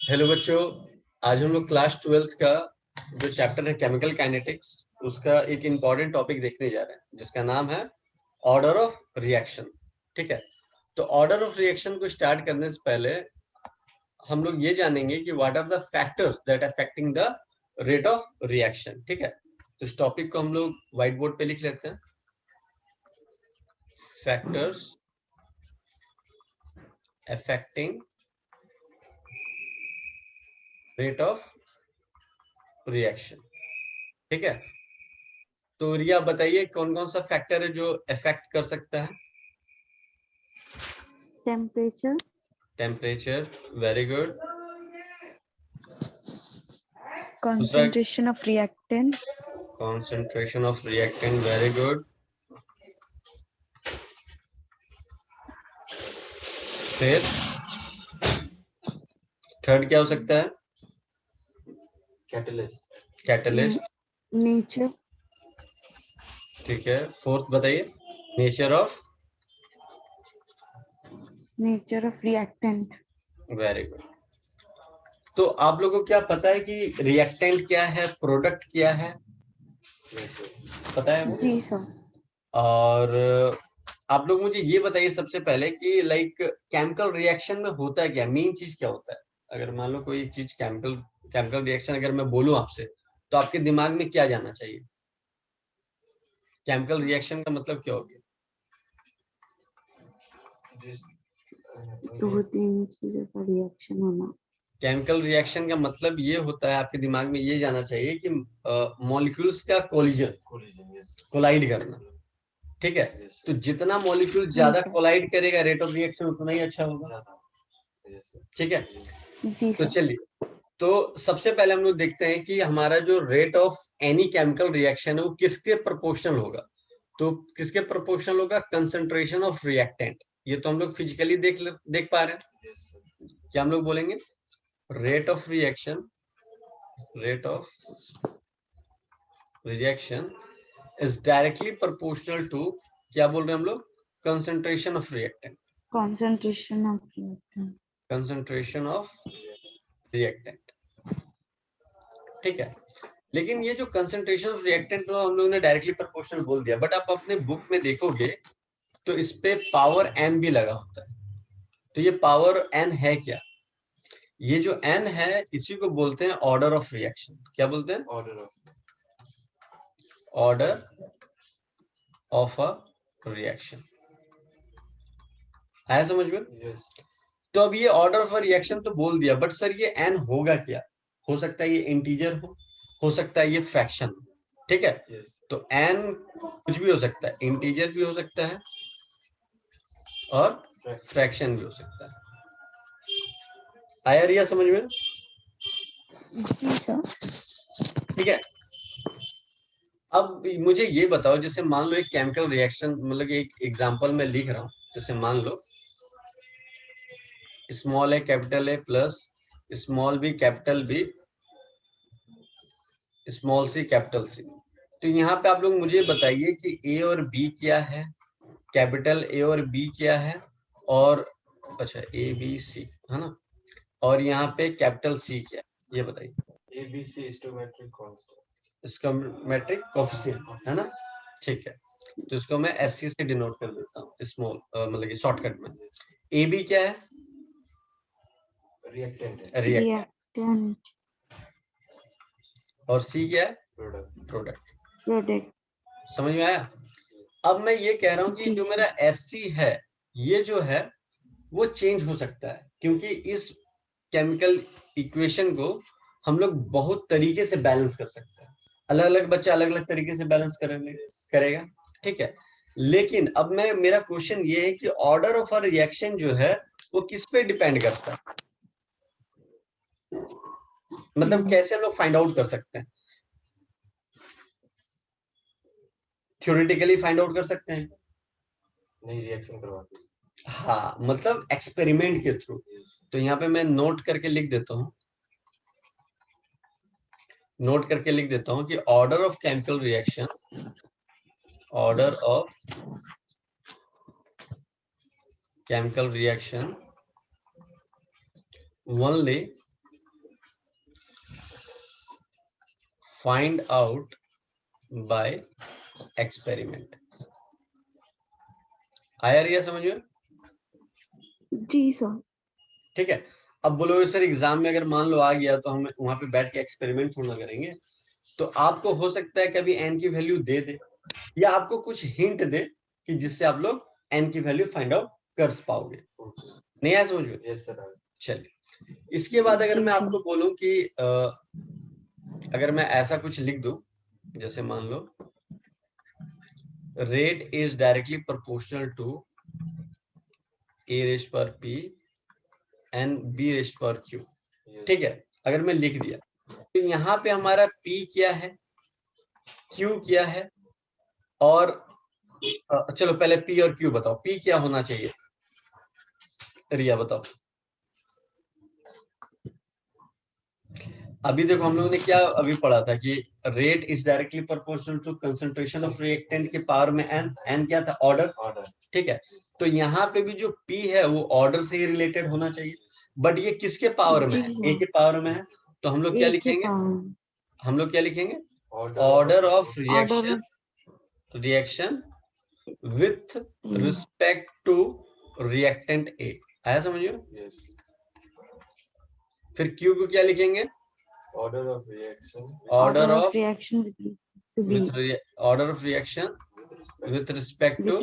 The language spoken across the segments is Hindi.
हेलो बच्चों, आज हम लोग क्लास 12th का जो चैप्टर है केमिकल काइनेटिक्स उसका एक इम्पॉर्टेंट टॉपिक देखने जा रहे हैं जिसका नाम है ऑर्डर ऑफ रिएक्शन। ठीक है, तो ऑर्डर ऑफ रिएक्शन को स्टार्ट करने से पहले हम लोग ये जानेंगे कि what are the factors that affecting the rate of reaction. ठीक है, तो इस टॉपिक को हम लोग व्हाइट बोर्ड पे लिख लेते हैं। Factors affecting rate of reaction. ठीक है, तो रिया बताइए कौन कौन सा फैक्टर है जो इफेक्ट कर सकता है। Temperature, temperature, very good. दूसरा concentration of reactant, concentration of reactant, very good. फिर थर्ड क्या हो सकता है? Catalyst, catalyst. nature, ठीक है, फोर्थ बताइए। Nature of, nature of reactant. Very good. तो आप लोगों को क्या पता है कि रिएक्टेंट क्या है, प्रोडक्ट क्या है? पता है वो? जी सर। और आप लोग मुझे ये बताइए सबसे पहले कि लाइक केमिकल रिएक्शन में होता है क्या, मेन चीज क्या होता है? अगर मान लो कोई चीज केमिकल केमिकल रिएक्शन अगर मैं बोलूं आपसे तो आपके दिमाग में क्या जाना चाहिए? केमिकल रिएक्शन का मतलब क्या हो गया? दो तीन चीजों का रिएक्शन होना। केमिकल रिएक्शन का मतलब ये होता है, आपके दिमाग में ये जाना चाहिए कि मॉलिक्यूल्स का कोलिजन, कोलाइड करना। ठीक है, तो जितना मॉलिक्यूल जी ज्यादा सर। कोलाइड करेगा रेट ऑफ रिएक्शन उतना ही अच्छा होगा। ठीक है, जी तो सर। चलिए, तो सबसे पहले हम लोग देखते हैं कि हमारा जो rate of any chemical reaction है वो किसके प्रोपोर्शनल होगा। तो किसके प्रोपोर्शनल होगा? Concentration of reactant. ये तो हम लोग फिजिकली देख पा रहे हैं। क्या हम लोग बोलेंगे? Rate of reaction, rate of reaction is directly proportional to, क्या बोल रहे हैं हम लोग? Concentration of reactant, Concentration of reactant. Concentration of reactant. ठीक है, लेकिन ये जो कंसंट्रेशन ऑफ रिएक्टेंट हम लोग ने डायरेक्टली प्रोपोर्शनल बोल दिया, बट आप अपने बुक में देखोगे तो इस पे पावर एन भी लगा होता है। तो ये पावर एन है क्या? ये जो एन है इसी को बोलते हैं ऑर्डर ऑफ रिएक्शन। क्या बोलते हैं? Order of a reaction. आया समझ में? तो अब ये ऑर्डर ऑफ अ रिएक्शन तो बोल दिया, बट सर ये एन होगा क्या? हो सकता है ये इंटीजर हो सकता है ये फ्रैक्शन। ठीक है, तो एन कुछ भी हो सकता है, इंटीजर भी हो सकता है और फ्रैक्शन भी हो सकता है। आया रिया समझ में? जी सर। ठीक है, अब मुझे ये बताओ, जैसे मान लो एक केमिकल रिएक्शन, मतलब एक एग्जांपल मैं लिख रहा हूँ। जैसे मान लो small A capital A plus small B capital B small C capital C. तो यहाँ पे आप लोग मुझे बताइए कि ए और बी क्या है, कैपिटल ए और बी क्या है, और अच्छा ए बी सी है ना, और यहाँ पे कैपिटल सी क्या है, ये बताइए। ए बी सी स्टोमेट्रिक कोफिशिएंट है ना। ठीक है, तो इसको मैं एससी से डिनोट कर देता हूँ, स्मॉल मतलब कि शॉर्टकट में। ए बी क्या है? रिएक्टेंट है, रिएक्टेंट। Reactant, और सी क्या है? प्रोडक्ट। product. समझ में आया? अब मैं ये कह रहा हूँ कि जी जो सर। मेरा एससी है ये जो है वो चेंज हो सकता है, क्योंकि इस केमिकल इक्वेशन को हम लोग बहुत तरीके से बैलेंस कर सकते हैं। अलग अलग बच्चा अलग अलग तरीके से बैलेंस करेगा। ठीक है, लेकिन अब मैं मेरा क्वेश्चन ये है कि ऑर्डर ऑफ अ रिएक्शन जो है वो किस पे डिपेंड करता है? मतलब कैसे हम लोग फाइंड आउट कर सकते हैं? थ्योरेटिकली फाइंड आउट कर सकते हैं? नहीं, रिएक्शन करवा के। हाँ, मतलब एक्सपेरिमेंट के थ्रू। तो यहाँ पे मैं नोट करके लिख देता हूँ, कि order of chemical reaction, order of chemical reaction only find out by experiment. आया रिया समझ में? जी सर। ठीक है। अब बोलोगे सर एग्जाम में अगर मान लो आ गया तो हम वहां पे बैठ के एक्सपेरिमेंट थोड़ा करेंगे, तो आपको हो सकता है कभी एन की वैल्यू दे दे या आपको कुछ हिंट दे कि जिससे आप लोग एन की वैल्यू फाइंड आउट कर पाओगे। नहीं आया समझ में? Yes sir. चलिए, इसके बाद अगर जी मैं सर। आपको बोलूं कि अगर मैं ऐसा कुछ लिख दूं, जैसे मान लो rate is directly proportional to A raised power P and B raised power Q. ठीक है, अगर मैं लिख दिया तो यहाँ पे हमारा P क्या है, Q क्या है, और चलो पहले P और Q बताओ, P क्या होना चाहिए रिया बताओ। अभी देखो हम लोगों ने क्या अभी पढ़ा था कि rate is directly proportional to concentration of reactant के पावर में एन। एन क्या था? ऑर्डर। ठीक है, तो यहाँ पे भी जो P है वो ऑर्डर से ही रिलेटेड होना चाहिए, बट ये किसके पावर में है? ए के पावर में है, तो हम लोग क्या लिखेंगे? हम लोग क्या लिखेंगे? Order of reaction with respect to reactant A. आया समझ में? फिर Q को क्या लिखेंगे? Order of reaction with respect to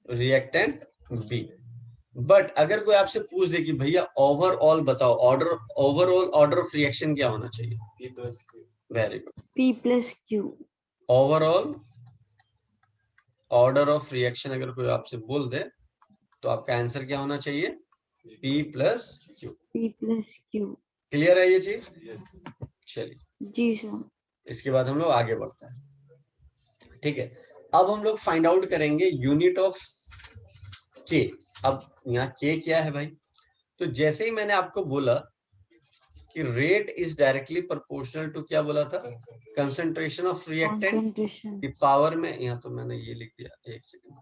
reactant B. But अगर कोई आपसे पूछ दे कि भैया ओवरऑल बताओ, ओवरऑल ऑर्डर ऑफ रिएक्शन क्या होना चाहिए? Very good, P plus Q। Overall order of reaction अगर कोई आपसे बोल दे तो आपका आंसर क्या होना चाहिए? P plus Q। P plus Q। Clear है ये चीज? चलिए जी सर। इसके बाद हम लोग आगे बढ़ते हैं। ठीक है, अब हम लोग फाइंड आउट करेंगे यूनिट ऑफ के। अब यहाँ के क्या है भाई? तो जैसे ही मैंने आपको बोला कि rate is directly proportional to, क्या बोला था? कंसंट्रेशन ऑफ रिएक्टेंट की पावर में, यहाँ तो मैंने ये लिख दिया, एक सेकंड,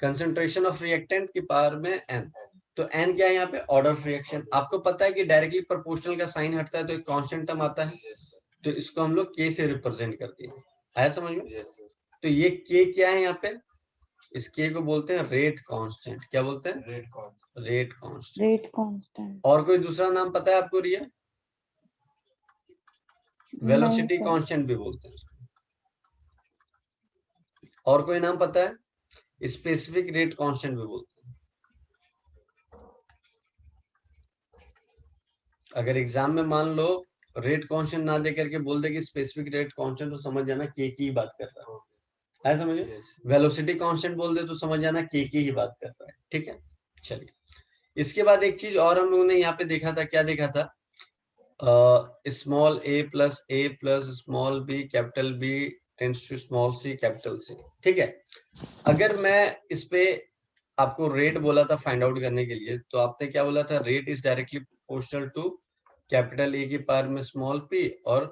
कंसंट्रेशन ऑफ रिएक्टेंट की पावर में एन। तो एन क्या है यहाँ पे? Order of reaction. आपको पता है कि डायरेक्टली प्रोपोर्शनल का साइन हटता है तो एक कांस्टेंट टर्म आता है, तो इसको हम लोग के से रिप्रेजेंट करते हैं। आया समझ में? तो ये के क्या है यहाँ पे? इस के को बोलते हैं रेट कांस्टेंट। क्या बोलते हैं? Rate constant. और कोई दूसरा नाम पता है आपको रिया? वेलोसिटी कांस्टेंट भी बोलते हैं। और कोई नाम पता है? स्पेसिफिक रेट कांस्टेंट भी बोलते हैं। अगर एग्जाम में मान लो रेट कांस्टेंट ना दे करके बोल दे कि स्पेसिफिक रेट कांस्टेंट, तो समझ जाना के की ही बात कर रहा है समझे? वेलोसिटी कांस्टेंट बोल दे तो समझ जाना के की ही बात कर रहा है। ठीक है, चलिए इसके बाद एक चीज और हम लोगों ने यहाँ पे देखा था, क्या देखा था? Small a plus small b capital B tends to small c capital C। ठीक है, अगर मैं इस पे आपको रेट बोला था फाइंड आउट करने के लिए, तो आपने क्या बोला था? Rate is directly proportional to capital A की पावर में स्मॉल p और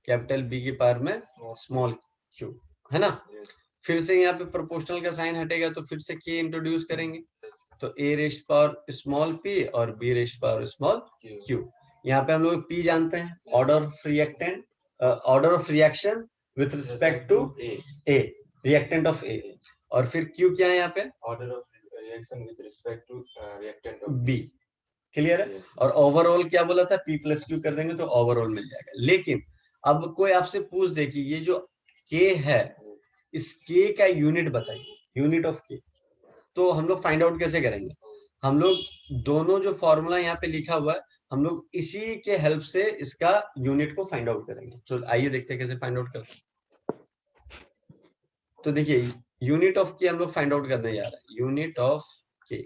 कैपिटल B की पावर में स्मॉल q, है ना? फिर से यहाँ पे प्रोपोर्शनल का साइन हटेगा तो फिर से k इंट्रोड्यूस करेंगे, तो a raised power small p और b raised power small q। यहाँ पे हम लोग P जानते हैं, order of reactant, order of reaction with respect to A, reactant of A। और फिर Q क्या है यहाँ पे? Order of reaction with respect to reactant of B। Clear है? और ओवरऑल क्या बोला था? P plus Q कर देंगे तो ओवरऑल मिल जाएगा। लेकिन अब कोई आपसे पूछ दे कि ये जो K है, इस K का यूनिट बताइए, यूनिट ऑफ K, तो हम लोग फाइंड आउट कैसे करेंगे? हम लोग दोनों जो फॉर्मूला यहाँ पे लिखा हुआ है, हम लोग इसी के हेल्प से इसका यूनिट को फाइंड आउट करेंगे। तो आइए देखते हैं कैसे फाइंड आउट करते हैं। तो देखिए यूनिट ऑफ के हम लोग फाइंड आउट करने जा रहे हैं। यूनिट ऑफ के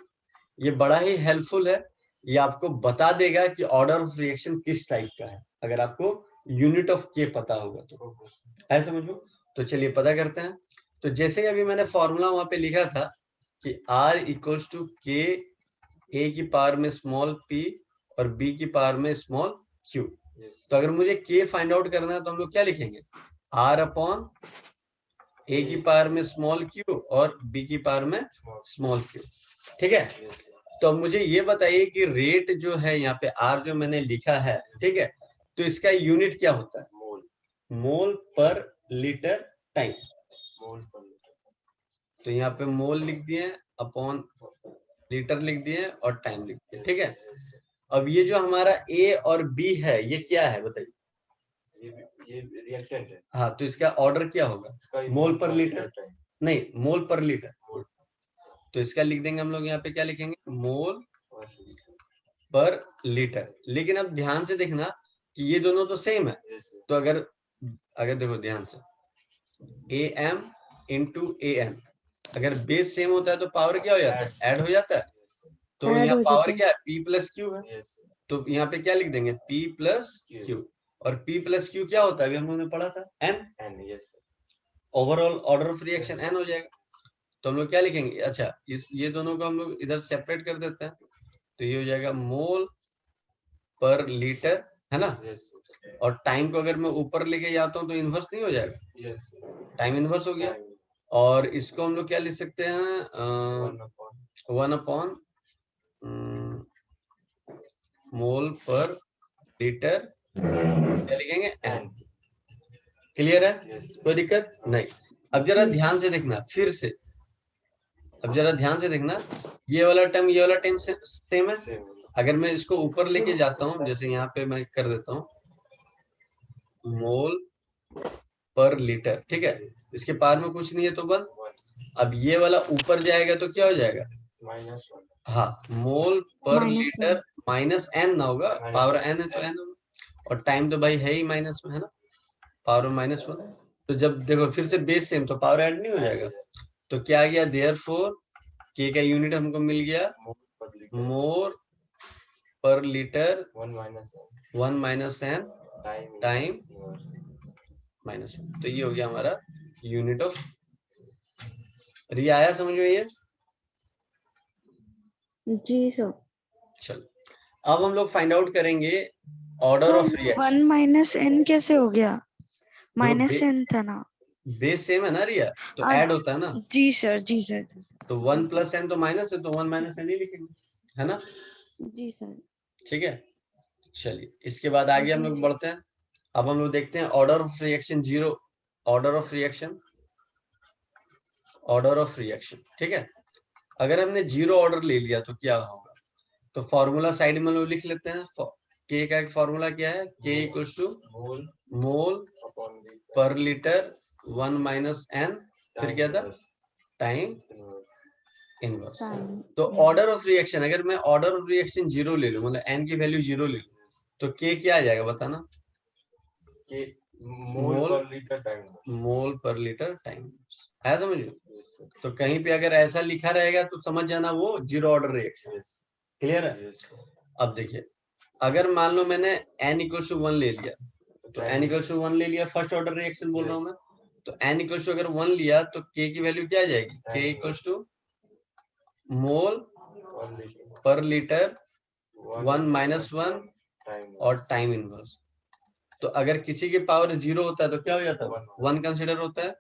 ये बड़ा ही हेल्पफुल है, ये आपको बता देगा कि ऑर्डर ऑफ रिएक्शन किस टाइप का है, अगर आपको यूनिट ऑफ के पता होगा तो। ऐसा समझो, तो चलिए पता करते हैं। तो जैसे ही अभी मैंने फॉर्मूला वहां पे लिखा था कि R इक्वल्स टू के ए की पावर में स्मॉल p और b की पावर में स्मॉल q। तो अगर मुझे k फाइंड आउट करना है तो हम लोग क्या लिखेंगे? R अपॉन a की पावर में स्मॉल q और b की पावर में स्मॉल q। ठीक है, तो अब मुझे ये बताइए कि रेट जो है यहाँ पे आर जो मैंने लिखा है, ठीक है, तो इसका यूनिट क्या होता है? मोल। मोल पर लीटर टाइम। मोल पर लीटर। तो यहाँ पे मोल लिख दिए अपॉन लीटर लिख दिए और टाइम लिख दिए, ठीक है। अब ये जो हमारा ए और बी है ये क्या है बताइए? ये रिएक्टेंट है। हाँ, तो इसका ऑर्डर क्या होगा? मोल पर लीटर नहीं, मोल पर लीटर। तो इसका लिख देंगे हम लोग, यहाँ पे क्या लिखेंगे? मोल पर लीटर। लेकिन अब ध्यान से देखना कि ये दोनों तो सेम है। तो अगर देखो ध्यान से, a m into a n, अगर बेस सेम होता है तो पावर क्या हो जाता है? ऐड हो जाता है। तो Add यहाँ हो पावर जाता है। क्या है? P प्लस क्यू है। तो यहाँ पे क्या लिख देंगे? P plus Q. और P प्लस क्यू क्या होता है? अभी हम लोगों ने पढ़ा था N। Overall order of reaction N हो जाएगा। तो हम लोग क्या लिखेंगे? अच्छा, ये दोनों को हम लोग इधर सेपरेट कर देते हैं। तो ये हो जाएगा मोल पर लीटर, है ना। और टाइम को अगर मैं ऊपर लेके जाता हूँ तो इनवर्स नहीं हो जाएगा? टाइम इनवर्स हो गया। और इसको हम लोग क्या लिख सकते हैं? 1 अपॉन मोल पर लीटर, क्या लिखेंगे? N। क्लियर है? कोई दिक्कत नहीं। अब जरा ध्यान से देखना फिर से, अब जरा ध्यान से देखना, ये वाला टर्म सेम है। अगर मैं इसको ऊपर लेके जाता हूँ, जैसे यहाँ पे मैं कर देता हूँ मोल पर लीटर, ठीक है, इसके पार में कुछ नहीं है तो 1। अब ये वाला ऊपर जाएगा तो क्या हो जाएगा? -1। हाँ, मोल पर -1। लीटर माइनस एन ना होगा, पावर एन है तो एन होगा। और टाइम तो भाई है ही माइनस में, है ना, पावर -1। तो जब देखो फिर से बेस सेम तो पावर ऐड नहीं हो जाएगा। तो क्या आ गया? देयरफॉर के का यूनिट हमको मिल गया मोल पर लीटर 1 माइनस एन टाइम -1। तो ये हो गया हमारा यूनिट ऑफ रिया। आया समझ में ये? जी सर। चलो अब हम लोग फाइंड आउट करेंगे ऑर्डर ऑफ रिएक्शन। 1 - n कैसे हो गया? -n था ना। बेस सेम है ना रिया, तो ऐड होता है ना। जी सर, जी सर। तो 1 प्लस एन तो माइनस है, तो 1 माइनस एन ही लिखेंगे, है ना। जी सर। ठीक है, चलिए इसके बाद आगे हम लोग बढ़ते हैं। अब हम लोग देखते हैं order of reaction 0, order of reaction, order of reaction, ठीक है। अगर हमने 0 ऑर्डर ले लिया तो क्या होगा? तो फॉर्मूला साइड में लोग लिख लेते हैं। के का एक फॉर्मूला क्या है? के इक्वल्स टू मोल पर लीटर 1 माइनस एन, फिर क्या था? Time inverse. तो ऑर्डर ऑफ रिएक्शन, अगर मैं ऑर्डर ऑफ रिएक्शन 0 ले लूं, मतलब एन की वैल्यू 0 ले लूं, तो के क्या आ जाएगा बताना? के मोल पर लीटर टाइम। आया समझ में? तो कहीं पे अगर ऐसा लिखा रहेगा तो समझ जाना वो 0 ऑर्डर रिएक्शन। क्लियर है? अब देखिए, अगर मान लो मैंने n इक्वल टू 1 ले लिया, तो n इक्वल टू 1 ले लिया, फर्स्ट ऑर्डर रिएक्शन बोल रहा हूँ मैं। तो n इक्वल टू अगर 1 लिया तो k की वैल्यू क्या आ जाएगी? k इक्वल टू मोल पर लीटर 1 माइनस 1 और टाइम इनवर्स। तो अगर किसी के पावर 0 होता है तो क्या हो जाता है? 1 कंसिडर होता है।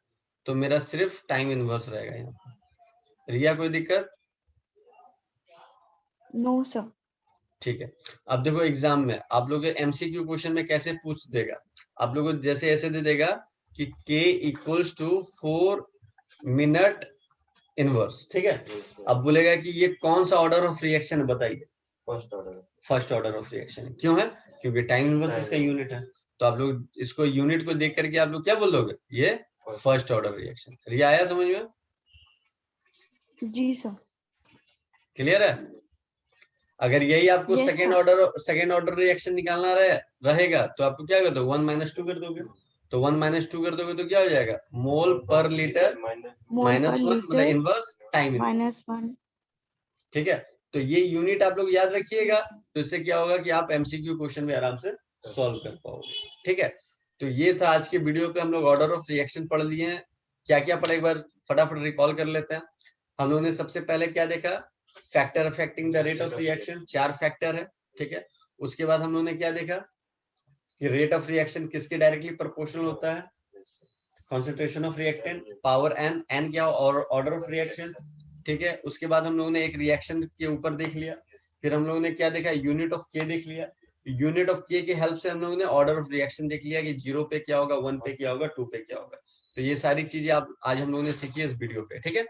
तो मेरा सिर्फ टाइम इनवर्स रहेगा यहाँ। रिया कोई दिक्कत? No sir. ठीक है। अब देखो एग्जाम में आप लोग एमसीक्यू क्वेश्चन में कैसे पूछ देगा, आप लोगों को जैसे ऐसे दे देगा कि k equals to 4 minute inverse, ठीक है। अब बोलेगा कि ये कौन सा ऑर्डर ऑफ रिएक्शन है बताइए? First order of reaction. क्यों है? क्योंकि टाइम इनवर्स इसका यूनिट है। तो आप लोग इसको यूनिट को देख करके आप लोग क्या बोल दोगे? ये फर्स्ट ऑर्डर रिएक्शन। रिया आया समझ में? जी सर। क्लियर है? अगर यही आपको Yes, सेकेंड ऑर्डर रिएक्शन निकालना रहेगा तो आपको क्या कर दो? 1 माइनस 2 कर दोगे। तो 1 माइनस 2 कर दोगे तो क्या हो जाएगा? मोल पर लीटर -1 मतलब इनवर्स टाइम -1। ठीक है। तो ये यूनिट आप लोग याद रखिएगा, तो इससे क्या होगा कि आप एमसीक्यू क्वेश्चन में आराम से सॉल्व कर पाओगे। ठीक है, तो ये था आज के वीडियो पे। हम लोग ऑर्डर ऑफ रिएक्शन पढ़ लिए हैं। क्या क्या पढ़े एक बार फटाफट रिकॉल कर लेते हैं। हम लोगों ने सबसे पहले क्या देखा? Factor affecting the rate of reaction, 4 factor है, ठीक है। उसके बाद हम लोगों ने क्या देखा कि रेट ऑफ रिएक्शन किसके डायरेक्टली प्रोपोर्शनल होता है? Concentration of reactant, power n, n क्या और ऑर्डर ऑफ रिएक्शन ठीक है। उसके बाद हम लोगों ने एक रिएक्शन के ऊपर देख लिया, फिर हम लोगों ने क्या देखा, यूनिट ऑफ के देख लिया। यूनिट ऑफ के की हेल्प से हम लोगों ने ऑर्डर ऑफ रिएक्शन देख लिया कि 0 पे क्या होगा, 1 पे क्या होगा, 2 पे क्या होगा। तो ये सारी चीजें आप आज हम लोगों ने सीखी है इस वीडियो पे, ठीक है।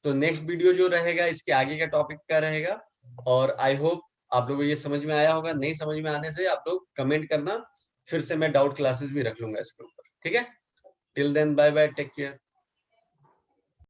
तो नेक्स्ट वीडियो जो रहेगा इसके आगे का टॉपिक का रहेगा, और आई होप आप लोगों को ये समझ में आया होगा। नहीं समझ में आने से आप लोग कमेंट करना, फिर से मैं डाउट क्लासेस भी रख लूंगा इसके ऊपर, ठीक है। Till then bye bye, take care.